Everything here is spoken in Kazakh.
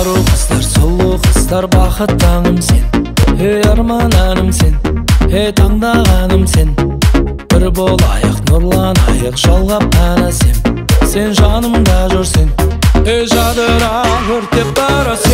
ару қыздар, сұлу қыздар, бақыт таңым сен. Арманым сен, таңдағаным сен. Bir болайық, нұрланайық, жалғап әнәсем. Сен жанымда жүрсен, жадыра өртеп барасың.